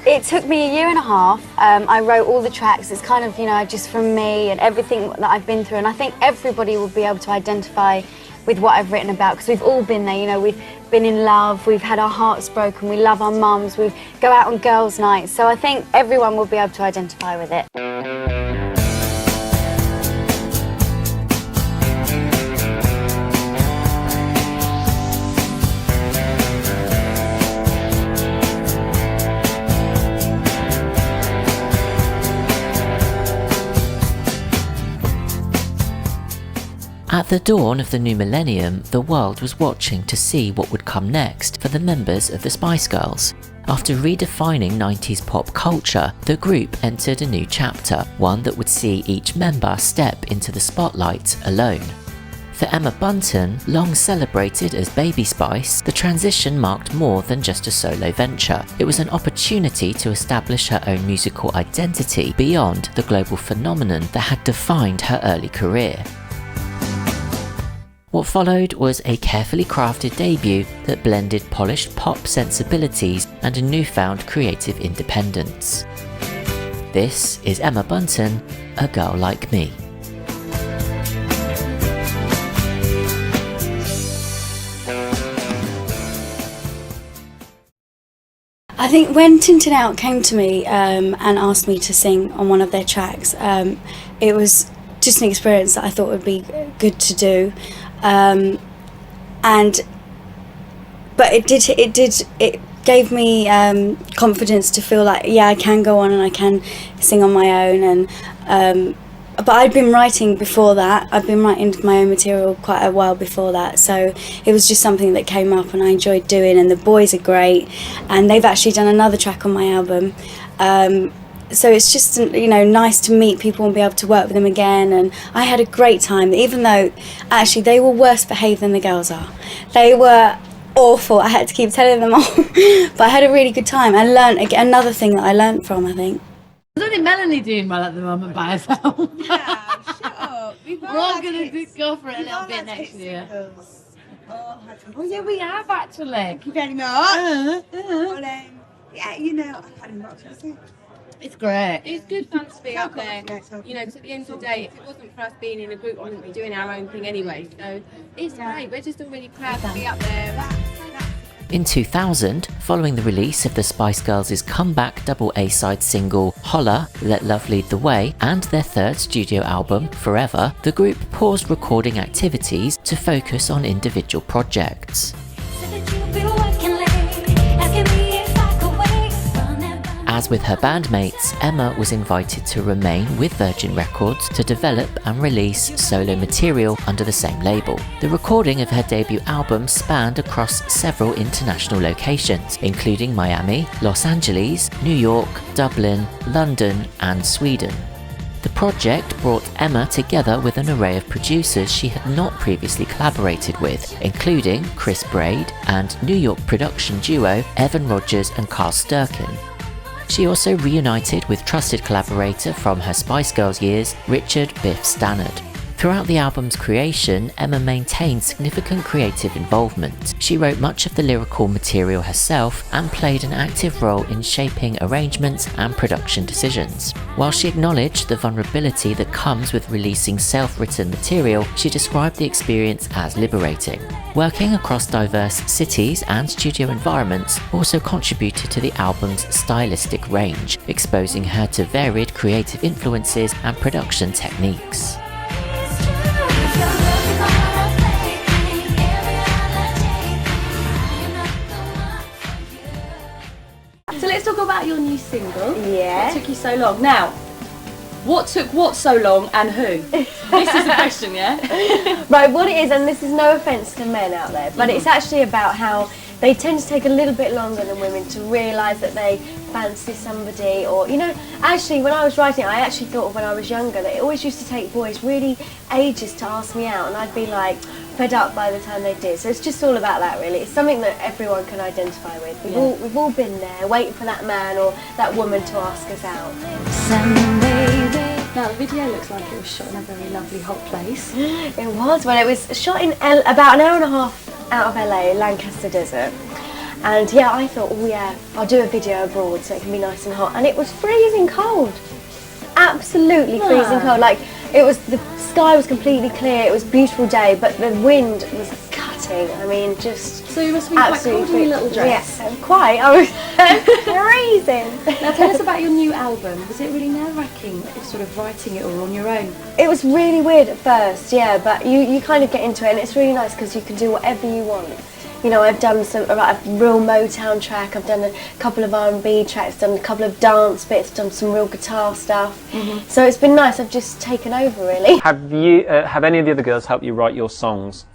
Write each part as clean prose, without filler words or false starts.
It took me a year and a half. I wrote all the tracks. It's kind of, you know, just from me and everything that I've been through. And I think everybody will be able to identify with what I've written about, because we've all been there. You know, we've been in love, we've had our hearts broken, we love our mums, we go out on girls' nights. So I think everyone will be able to identify with it. At the dawn of the new millennium, the world was watching to see what would come next for the members of the Spice Girls. After redefining 90s pop culture, the group entered a new chapter, one that would see each member step into the spotlight alone. For Emma Bunton, long celebrated as Baby Spice, the transition marked more than just a solo venture. It was an opportunity to establish her own musical identity beyond the global phenomenon that had defined her early career. What followed was a carefully crafted debut that blended polished pop sensibilities and a newfound creative independence. This is Emma Bunton, A Girl Like Me. I think when Tintin Out came to me and asked me to sing on one of their tracks, it was just an experience that I thought would be good to do. But it gave me confidence to feel like, yeah, I can go on and I can sing on my own. But I'd been writing before that. I'd been writing my own material quite a while before that, so it was just something that came up and I enjoyed doing. And the boys are great, and they've actually done another track on my album. So it's just, you know, nice to meet people and be able to work with them again. And I had a great time, even though actually they were worse behaved than the girls are. They were awful. I had to keep telling them off. But I had a really good time. I learned another thing that I learned from, I think. There's only Melanie doing well at the moment by herself. Yeah, shut up. We're all going to go for it a little bit next year. Oh yeah, we have actually. Thank you very much. Well, yeah, you know, I can't even know what to say. It's great. It's good fun to be out there, you know, because at the end of the day, if it wasn't for us being in a group, we wouldn't be doing our own thing anyway. So it's great. We're just all really proud to be up there. In 2000, following the release of the Spice Girls' comeback double A-side single Holla, Let Love Lead the Way, and their third studio album, Forever, the group paused recording activities to focus on individual projects. As with her bandmates, Emma was invited to remain with Virgin Records to develop and release solo material under the same label. The recording of her debut album spanned across several international locations, including Miami, Los Angeles, New York, Dublin, London, and Sweden. The project brought Emma together with an array of producers she had not previously collaborated with, including Chris Braid and New York production duo Evan Rogers and Carl Sturken. She also reunited with trusted collaborator from her Spice Girls years, Richard Biff Stannard. Throughout the album's creation, Emma maintained significant creative involvement. She wrote much of the lyrical material herself and played an active role in shaping arrangements and production decisions. While she acknowledged the vulnerability that comes with releasing self-written material, she described the experience as liberating. Working across diverse cities and studio environments also contributed to the album's stylistic range, exposing her to varied creative influences and production techniques. So let's talk about your new single. Yeah. What took you so long? Now, what took what so long and who? This is the question, yeah? Right, what it is, and this is no offence to men out there, but it's actually about how they tend to take a little bit longer than women to realise that they fancy somebody, or, you know, actually when I was writing it, I actually thought of when I was younger that it always used to take boys really ages to ask me out, and I'd be like fed up by the time they did. So it's just all about that, really. It's something that everyone can identify with. We've all been there, waiting for that man or that woman to ask us out. Now the video looks like it was shot in a very lovely hot place. It was. Well, it was shot in about an hour and a half out of LA, Lancaster Desert. And yeah, I thought, oh yeah, I'll do a video abroad so it can be nice and hot. And it was freezing cold. Absolutely freezing cold. Like, the sky was completely clear, it was a beautiful day, but the wind was cutting. I mean, just So you must be quite cold in your little dress. Yes, quite. I was freezing. Now tell us about your new album. Was it really nerve-wracking, sort of writing it all on your own? It was really weird at first, yeah, but you kind of get into it, and it's really nice because you can do whatever you want. You know, I've done a real Motown track, I've done a couple of R&B tracks, done a couple of dance bits, done some real guitar stuff. So it's been nice, I've just taken over really. Have any of the other girls helped you write your songs?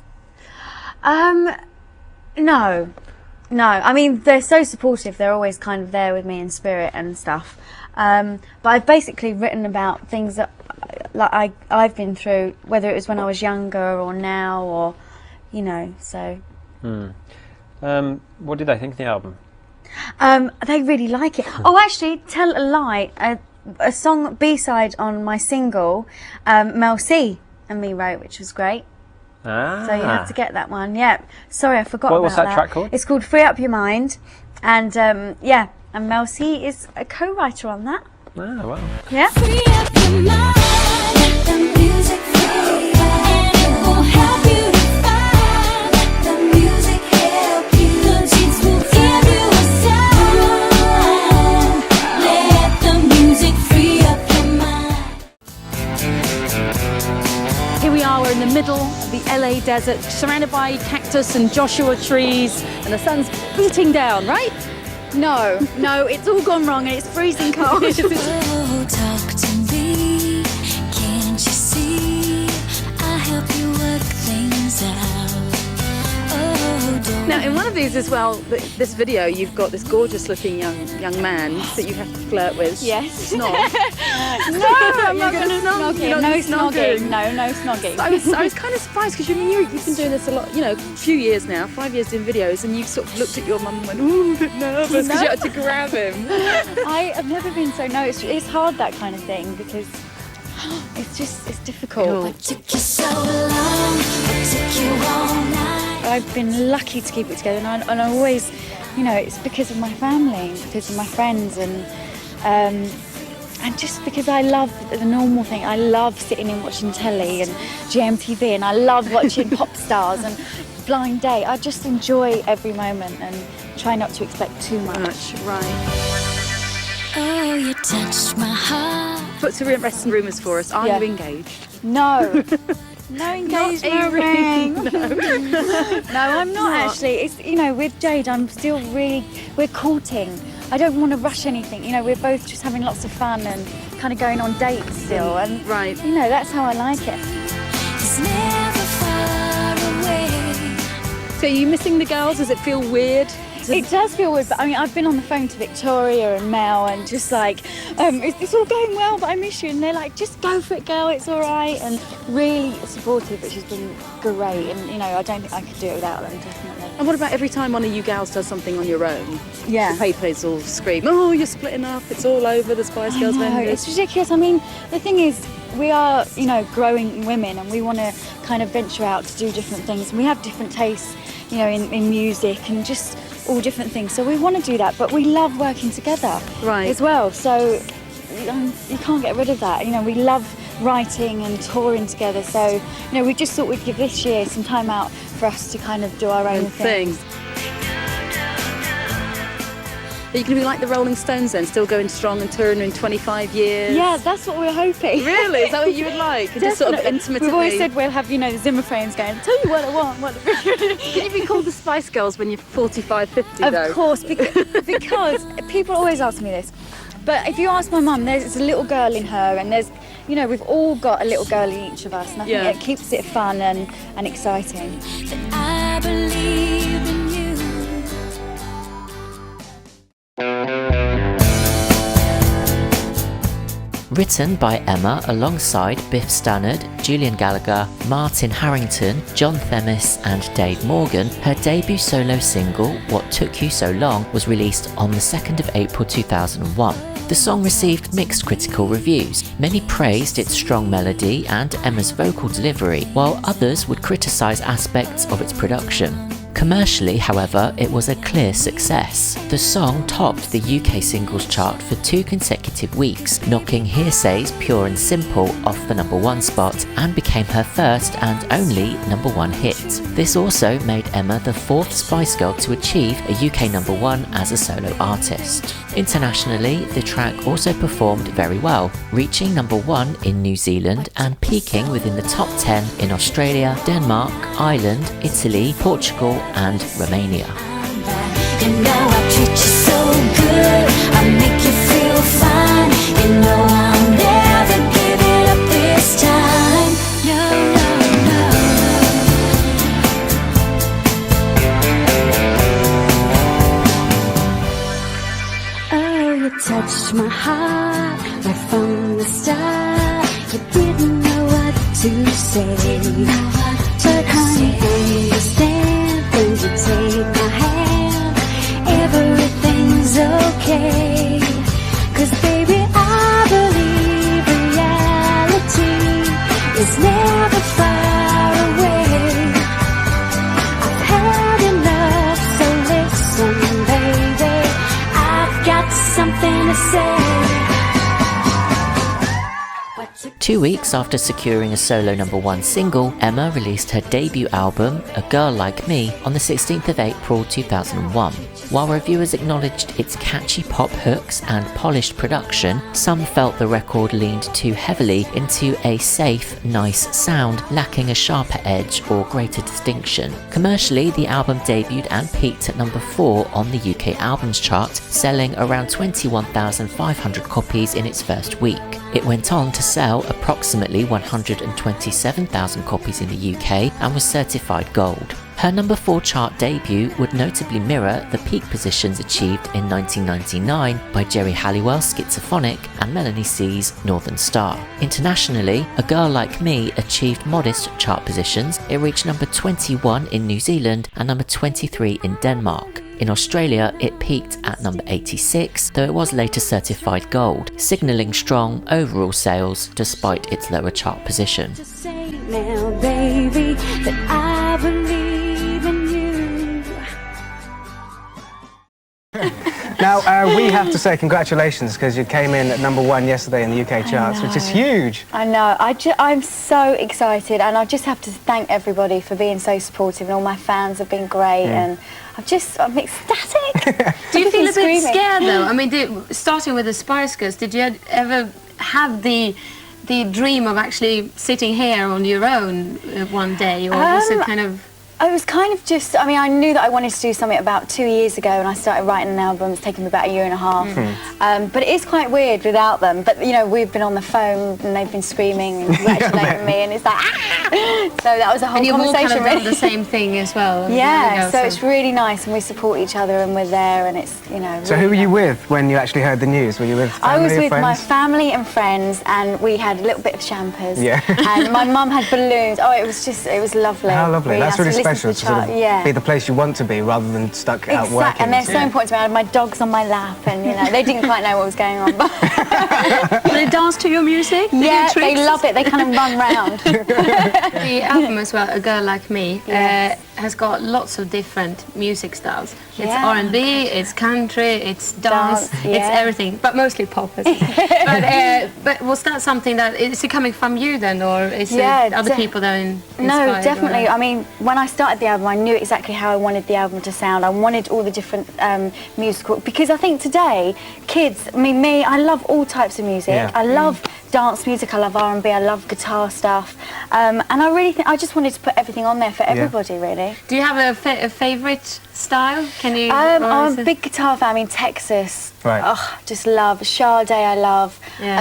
No. I mean, they're so supportive. They're always kind of there with me in spirit and stuff. But I've basically written about things that I've been through, whether it was when I was younger or now, or so. What did they think of the album? They really like it. Oh, actually, tell a lie. A song B-side on my single, Mel C and me wrote, which was great. Ah. So you have to get that one. Yeah. Sorry, I forgot about What's that track called? It's called Free Up Your Mind, and and Mel C is a co-writer on that. Ah, wow. Yeah. Free up your mind, let the music free, and it will help you to find. Let the music help you. The beats will give you a sign. Let the music free up your mind. Here we are, we're in the middle of the LA desert, surrounded by cactus and Joshua trees, and the sun's beating down, right? No, it's all gone wrong and it's freezing cold. Oh, talk to me, can't you see? I'll help you work things out. Oh, don't. Now, in one of these as well, this video, you've got this gorgeous-looking young man that you have to flirt with. Yes. Snog. No, I'm not going to snog him. No snogging. No snogging. I was kind of surprised because you've been doing this a lot, a few years now, 5 years doing videos, and you sort of looked at your mum and went, ooh, a bit nervous because you had to grab him. I have never been so it's hard, that kind of thing, because it's difficult. What took you so long? What took you all night? I've been lucky to keep it together, and I always, it's because of my family, because of my friends, and just because I love the normal thing. I love sitting and watching telly and GMTV, and I love watching pop stars and Blind Date. I just enjoy every moment and try not to expect too much. Right. Oh, you touched my heart. Put some interesting rumours for us. Are you engaged? No. No engagement ring. No, I'm not actually. It's with Jade, I'm still we're courting. I don't want to rush anything. We're both just having lots of fun and kind of going on dates still, and right. That's how I like it. It's never far away. So are you missing the girls? Does it feel weird? It does feel weird, but I mean, I've been on the phone to Victoria and Mel and just like, it's all going well, but I miss you. And they're like, just go for it, girl, it's all right. And really supportive, which has been great. And, I don't think I could do it without them, definitely. And what about every time one of you gals does something on your own? Yeah. The papers all scream, oh, you're splitting up, it's all over, the Spice Girls members. It's ridiculous. I mean, the thing is, we are, growing women, and we want to kind of venture out to do different things. And we have different tastes, in music and just all different things. So we want to do that, but we love working together as well. So you can't get rid of that. We love writing and touring together. So, we just thought we'd give this year some time out for us to kind of do our own thing. Are you going to be like the Rolling Stones then, still going strong and touring in 25 years? Yeah, that's what we're hoping. Really? Is that what you would like? Just sort of intimately? We've always said we'll have, the Zimmer frames going, tell you what I want. Can you be called the Spice Girls when you're 45, 50 though? Of course, because people always ask me this. But if you ask my mum, there's a little girl in her, and there's, we've all got a little girl in each of us, and I think it keeps it fun and exciting. I believe in you. Written by Emma alongside Biff Stannard, Julian Gallagher, Martin Harrington, John Themis and Dave Morgan, her debut solo single, What Took You So Long, was released on the 2nd of April 2001. The song received mixed critical reviews. Many praised its strong melody and Emma's vocal delivery, while others would criticise aspects of its production. Commercially, however, it was a clear success. The song topped the UK singles chart for 2 consecutive weeks, knocking Hearsay's Pure and Simple off the #1 spot and became her first and only #1 hit. This also made Emma the 4th Spice Girl to achieve a UK #1 as a solo artist. Internationally, the track also performed very well, reaching #1 in New Zealand and peaking within the top 10 in Australia, Denmark, Ireland, Italy, Portugal and Romania. You know I treat you so good, I make you feel fine. You know I'll never give it up this time. No, no, no. Oh, you touched my heart right from the start. You didn't know what to say, but honey, understand when you take my hand, everything's okay. 'Cause baby, I believe reality is never far away. I've had enough, so listen, baby, I've got something to say. 2 weeks after securing a solo #1 single, Emma released her debut album, A Girl Like Me, on the 16th of April 2001. While reviewers acknowledged its catchy pop hooks and polished production, some felt the record leaned too heavily into a safe, nice sound, lacking a sharper edge or greater distinction. Commercially, the album debuted and peaked at #4 on the UK Albums Chart, selling around 21,500 copies in its first week. It went on to sell approximately 127,000 copies in the UK and was certified gold. Her #4 chart debut would notably mirror the peak positions achieved in 1999 by Jerry Halliwell's Schizophonic and Melanie C's Northern Star. Internationally, A Girl Like Me achieved modest chart positions. It reached #21 in New Zealand and #23 in Denmark. In Australia, it peaked at #86, though it was later certified gold, signalling strong overall sales despite its lower chart position. Just say now, baby, that I believe in you. Now, we have to say congratulations because you came in at #1 yesterday in the UK charts, which is huge. I know. I'm so excited, and I just have to thank everybody for being so supportive, and all my fans have been great, and I'm ecstatic. Do you feel a bit screaming. scared though? I mean, starting with the Spice Girls, did you ever have the dream of actually sitting here on your own one day, or was it kind of? I was kind of just, I mean, I knew that I wanted to do something about 2 years ago when I started writing an album. It's taken me about a year and a half. But it is quite weird without them. But, you know, we've been on the phone and they've been screaming and congratulating me, and it's like, ah! So that was a whole And you've all conversation. kind of done the same thing as well. Yeah, so it's really nice, and we support each other, and we're there, and it's, you know. So who were you with when you actually heard the news? Were you with family I was or with friends? my family and friends, and we had a little bit of champers. Yeah. And my mum had balloons. Oh, it was lovely. How lovely. That's really nice to special listen to to the sort of chart. be the place you want to be rather than stuck out working. And they're so important to me. I had my dogs on my lap, and, you know, they didn't quite know what was going on. But Do they dance to your music? yeah, they love it. They kind of run round. The album as well, A Girl Like Me, has got lots of different music styles. It's Yeah. R&B, it's country, it's dance, it's yeah. everything, but mostly pop. But was that something that, is it coming from you then, or is it other people that inspired? No, definitely. I mean, when I started the album, I knew exactly how I wanted the album to sound. I wanted all the different musical, because I think today, kids, I love all types of music. Yeah. I love dance music, I love R&B, I love guitar stuff. And I really think, I just wanted to put everything on there for everybody, really. Do you have a favourite style? Can you? I'm a big guitar fan. I mean, Texas. Right. Oh, just love. Sade, I love.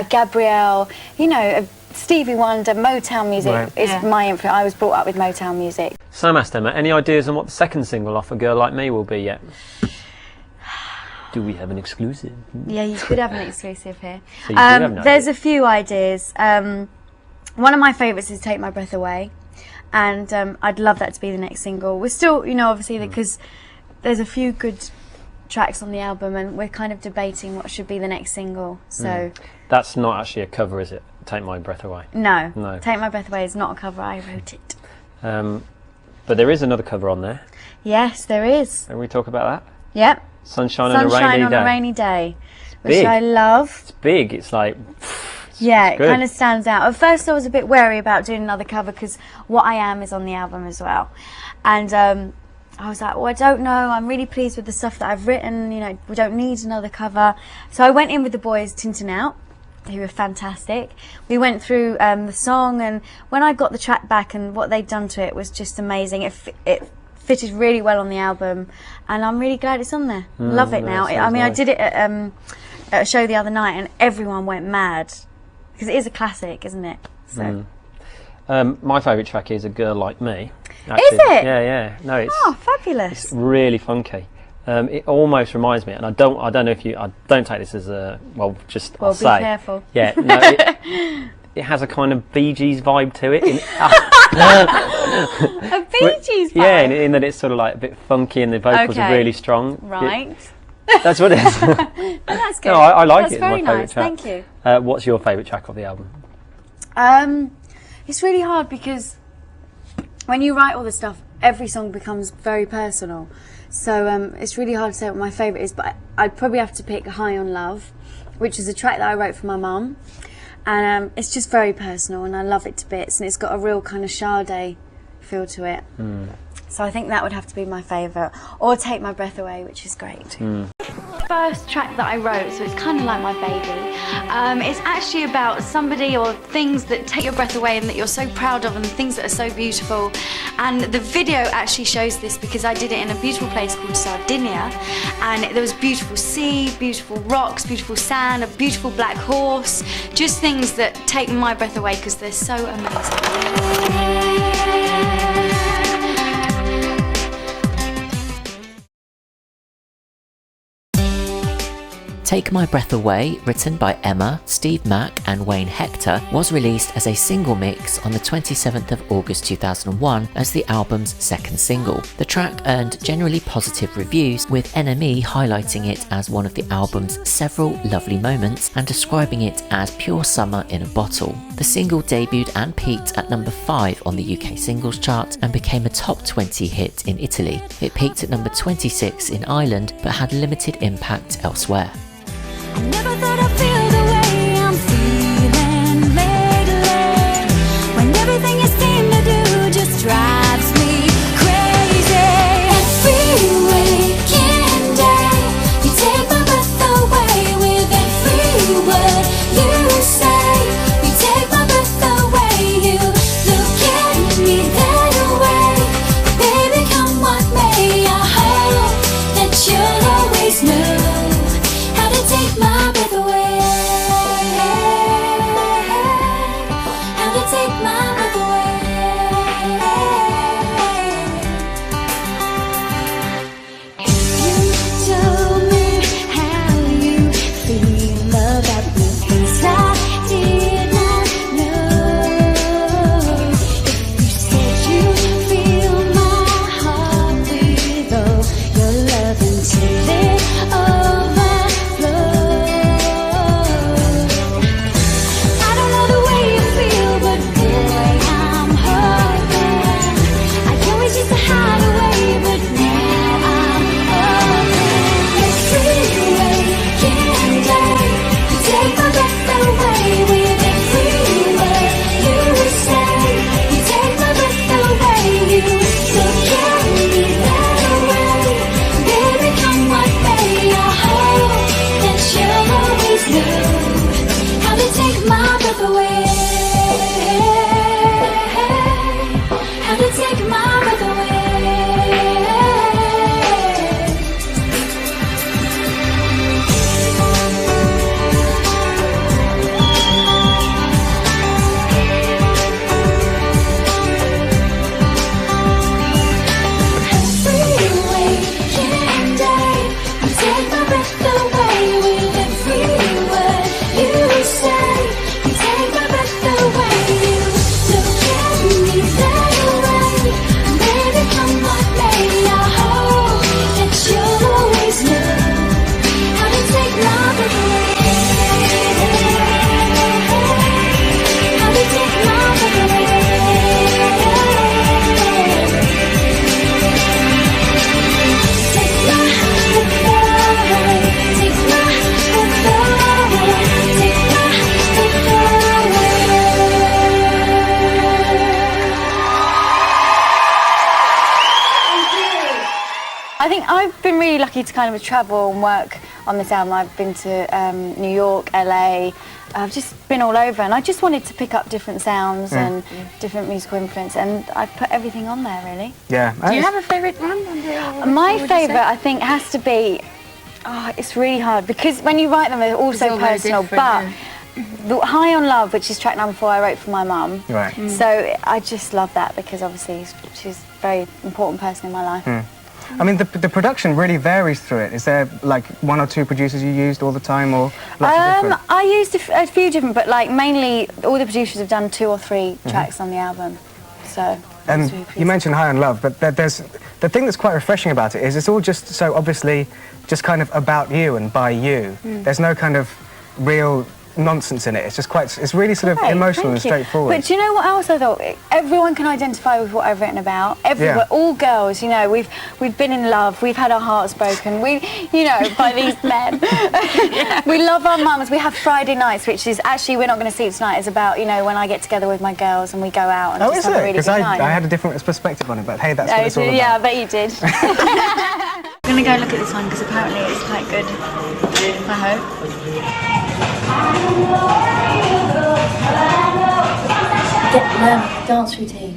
Gabrielle. You know, Stevie Wonder, Motown music is my influence. I was brought up with Motown music. Sam asked Emma, any ideas on what the second single off A Girl Like Me will be yet? Do we have an exclusive? Yeah, you could have an exclusive here. So you do have an there's idea. a few ideas. One of my favourites is Take My Breath Away, and I'd love that to be the next single. We're still, you know, obviously because there's a few good tracks on the album, and we're kind of debating what should be the next single. So That's not actually a cover, is it? Take My Breath Away. no, No. Take My Breath Away is not a cover. I wrote it. But there is another cover on there. Yes, there is. Can we talk about that? Yep. Sunshine on a Rainy Day. A Rainy Day, which Big. I love. It's big. It's like... Yeah, it's it good. kind of stands out. At first I was a bit wary about doing another cover because What I Am is on the album as well. And I was like, well, I don't know. I'm really pleased with the stuff that I've written. You know, we don't need another cover. So I went in with the boys, Tintin Out, who were fantastic. We went through the song, and when I got the track back and what they'd done to it was just amazing. It fitted really well on the album, and I'm really glad it's on there. Love it now. I mean, nice. I did it at a show the other night, and everyone went mad because it is a classic, isn't it? So. My favourite track is A Girl Like Me. Actually. Is it? Yeah. No, it's fabulous. It's really funky. It almost reminds me, and I don't know if I don't take this as a I'll say. Be careful. Yeah, no, it has a kind of Bee Gees vibe to it. A Bee Gees vibe. Yeah, in that it's sort of like a bit funky, and the vocals are really strong. Right. That's what it is. That's good. No, I like That's it. It's very my favourite nice. track. Thank you. What's your favourite track of the album? It's really hard because when you write all this stuff, every song becomes very personal. So it's really hard to say what my favourite is, but I'd probably have to pick High on Love, which is a track that I wrote for my mum. And it's just very personal, and I love it to bits, and it's got a real kind of Sade feel to it. So I think that would have to be my favourite. Or Take My Breath Away, which is great. First track that I wrote, so it's kind of like my baby. It's actually about somebody or things that take your breath away and that you're so proud of, and things that are so beautiful. And the video actually shows this because I did it in a beautiful place called Sardinia, and there was beautiful sea, beautiful rocks, beautiful sand, a beautiful black horse, just things that take my breath away because they're so amazing. Take My Breath Away, written by Emma, Steve Mack and Wayne Hector, was released as a single mix on the 27th of August 2001 as the album's second single. The track earned generally positive reviews, with NME highlighting it as one of the album's several lovely moments and describing it as pure summer in a bottle. The single debuted and peaked at number 5 on the UK singles chart and became a top 20 hit in Italy. It peaked at number 26 in Ireland but had limited impact elsewhere. I never thought I'd feel the way I'm feeling lately, when everything you seem to do just drives me crazy. Every waking day, you take my breath away with every word you say. You take my breath away, you look at me that way. Baby, come what may, I hope that you'll always know. Take my breath think I've been really lucky to kind of travel and work on this album. I've been to New York, LA. I've just been all over, and I just wanted to pick up different sounds and different musical influence, and I put everything on there, really. Yeah. Do you have a favourite one? My favourite, I think, has to be. Oh, it's really hard because when you write them, they're all so personal. But the High on Love, which is track number 4, I wrote for my mum. Right. So I just love that because obviously she's a very important person in my life. I mean, the production really varies through it. Is there like 1 or 2 producers you used all the time, or lots of different? I used a few different, but like mainly all the producers have done 2 or 3 tracks on the album. So. And you mentioned High on Love, but there's the thing that's quite refreshing about it is it's all just so obviously just kind of about you and by you. There's no kind of real nonsense in it. It's just it's really sort of emotional and straightforward. But do you know what else I thought? Everyone can identify with what I've written about. Everyone, all girls, you know, we've been in love, we've had our hearts broken, you know, by these men. We love our mums. We have Friday nights, which is actually We're Not Going to Sleep Tonight is about, you know, when I get together with my girls and we go out and just have a really good time. Because I had a different perspective on it, but hey, that's what it's all about. Yeah, I bet you did. I'm going to go look at this one because apparently it's quite good. I hope. Learn dance routine.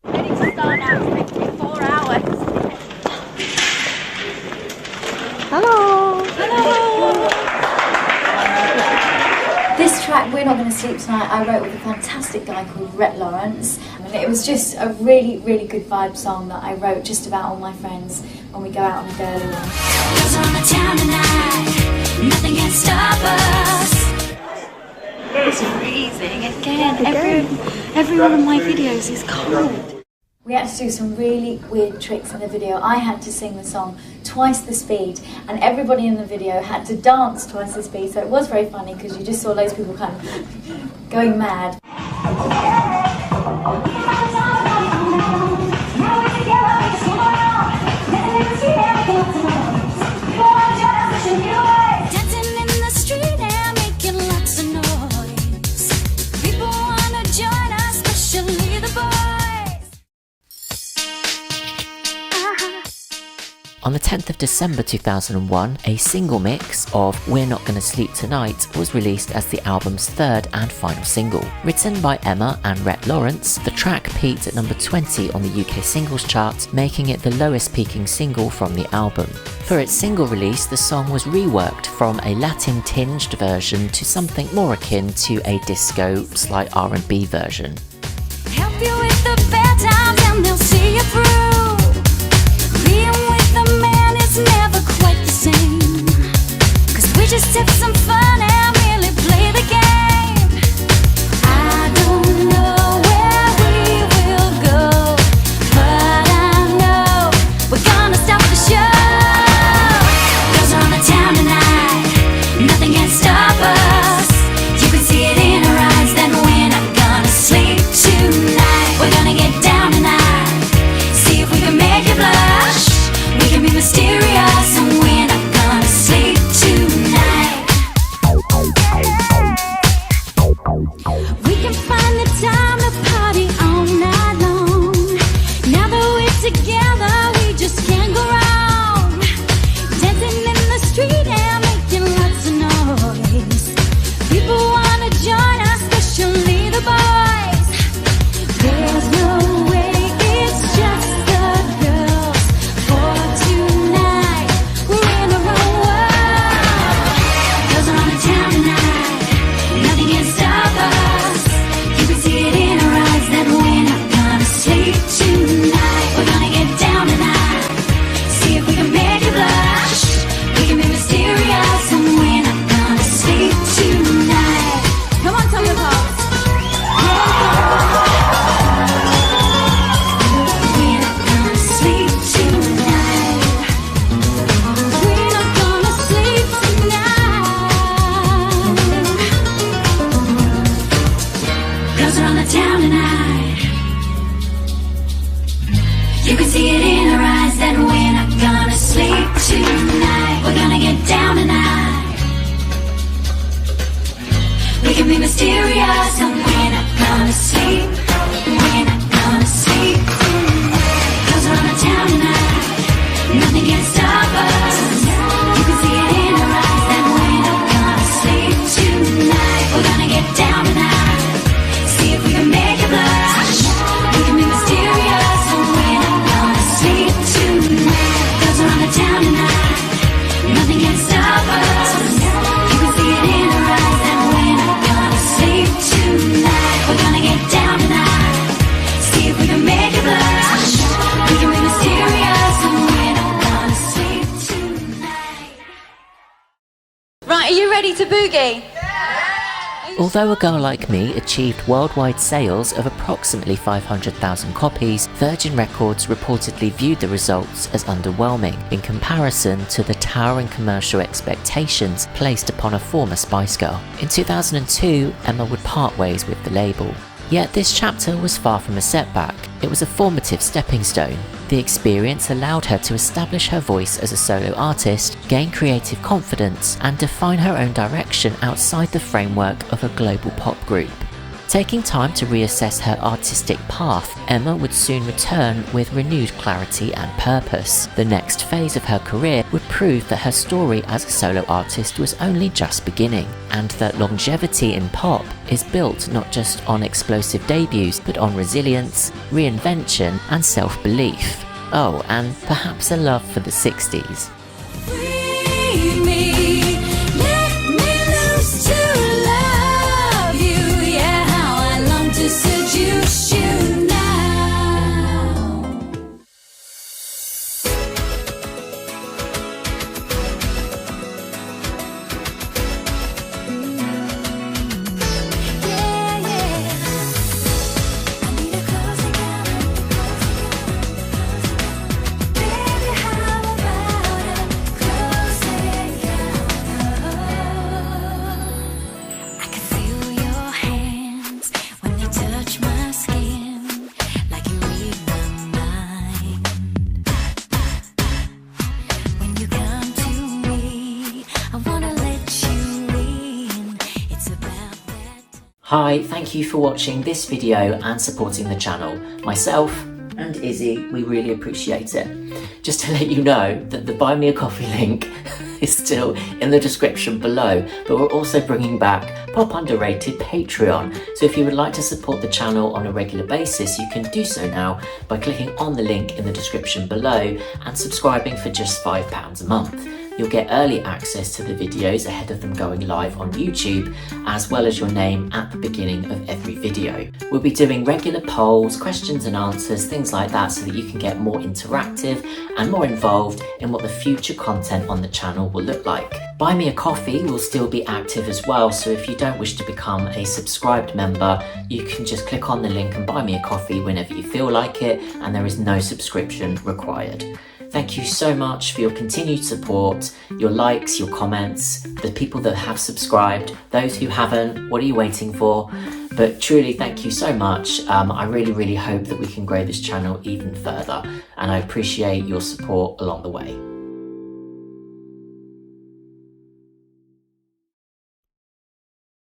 Ready to start now. It's taken me 4 hours. Hello. Hello. This track, We're Not Going to Sleep Tonight, I wrote with a fantastic guy called Rhett Lawrence. And it was just a really, really good vibe song that I wrote just about all my friends when we go out on a girly one. Girls on the town tonight, nothing can stop us. It's freezing again. Every one of my videos is cold. We had to do some really weird tricks in the video. I had to sing the song twice the speed, and everybody in the video had to dance twice the speed. So it was very funny because you just saw loads of people kind of going mad. On the 10th of December 2001, a single mix of We're Not Gonna Sleep Tonight was released as the album's 3rd and final single. Written by Emma and Rhett Lawrence, the track peaked at number 20 on the UK singles chart, making it the lowest peaking single from the album. For its single release, the song was reworked from a Latin-tinged version to something more akin to a disco, slight R&B version. Help you with the bad times and they'll see you through. Being with a man is never quite the same, 'cause we just have some fun and really play the game. I don't know where we will go, but I know we're gonna stop the show. Girls are on the town tonight, nothing can stop us. You can see it in our eyes that we're not gonna sleep tonight. We're gonna get down tonight, see if we can make you blush. We can be mysterious and we're not gonna sleep tonight. We can find the time to party all night long. Now that we're together, we just can't go wrong. Dancing in the street and making lots of noise. People wanna join us, especially the boys. There's no way it's just the girls for tonight. We're in the wrong world. Girls are on the town tonight, nothing can stop us. You can see it in our eyes that we're not gonna sleep tonight. We're gonna get down tonight, see if we can make you blush. We can be mysterious and we're not gonna sleep tonight. Come on, Tommy Paul. We're not gonna sleep tonight. We're not gonna sleep tonight. Girls are on the town tonight. You can see it in our eyes that we're not gonna sleep tonight. We're gonna get down tonight. We can be mysterious and we're not gonna sleep. We're not gonna sleep tonight. Girls are on the town tonight, nothing can stop to boogie? Although A Girl Like Me achieved worldwide sales of approximately 500,000 copies, Virgin Records reportedly viewed the results as underwhelming in comparison to the towering commercial expectations placed upon a former Spice Girl. In 2002, Emma would part ways with the label. Yet this chapter was far from a setback. It was a formative stepping stone. The experience allowed her to establish her voice as a solo artist, gain creative confidence, and define her own direction outside the framework of a global pop group. Taking time to reassess her artistic path, Emma would soon return with renewed clarity and purpose. The next phase of her career would prove that her story as a solo artist was only just beginning, and that longevity in pop is built not just on explosive debuts, but on resilience, reinvention, and self-belief. Oh, and perhaps a love for the 60s. Free me, let me loose to love you. Yeah, how I long to seduce you now. Yeah, yeah. I need a close encounter, baby, how about a close encounter? I can feel your hands when they touch my skin, like you read my mind. When you come to me, I wanna let you in. It's about that. Hi, thank you for watching this video and supporting the channel. Myself and Izzy, we really appreciate it. Just to let you know that the Buy Me a Coffee link is still in the description below, but we're also bringing back Pop Underrated Patreon. So if you would like to support the channel on a regular basis, you can do so now by clicking on the link in the description below and subscribing for just £5 a month. You'll get early access to the videos ahead of them going live on YouTube, as well as your name at the beginning of every video. We'll be doing regular polls, questions and answers, things like that, so that you can get more interactive and more involved in what the future content on the channel will look like. Buy Me a Coffee will still be active as well, so if you don't wish to become a subscribed member, you can just click on the link and buy me a coffee whenever you feel like it, and there is no subscription required. Thank you so much for your continued support, your likes, your comments, the people that have subscribed, those who haven't, what are you waiting for? But truly, thank you so much. I really hope that we can grow this channel even further, and I appreciate your support along the way.